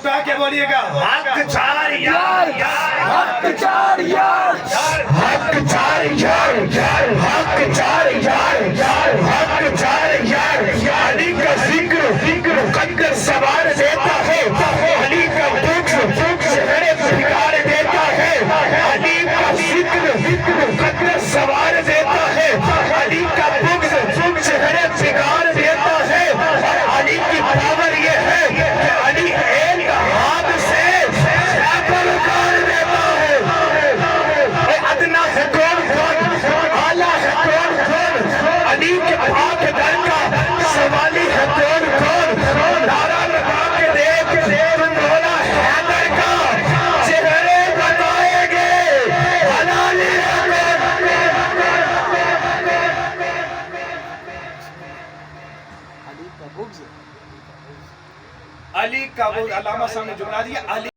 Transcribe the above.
اٹھا کے بولیے گا حق چار یار حق چار یار حق چار یار حق چار یار حق چار یار علی کا ذکر مقدر سوار دیتا ہے علی کا بغض چہرے بگاڑ دیتا ہے علی کا ذکر مقدر سوار دیتا ہے علی کا بغض چہرے بگاڑ دیتا ہے اور علی کی پاور یہ ہے کہ علی ایک ہاتھ سے جعفر اتار دیتا ہے ادنا ہے کون اعلیٰ ہے کون علی کے پاک در کا سوالی ہے کون نعرہ لگا کے دیکھ مولا حیدر کا چہرے بتائیں گے حلالی علی کا وہ علامہ صاحب نے جملہ دیا علی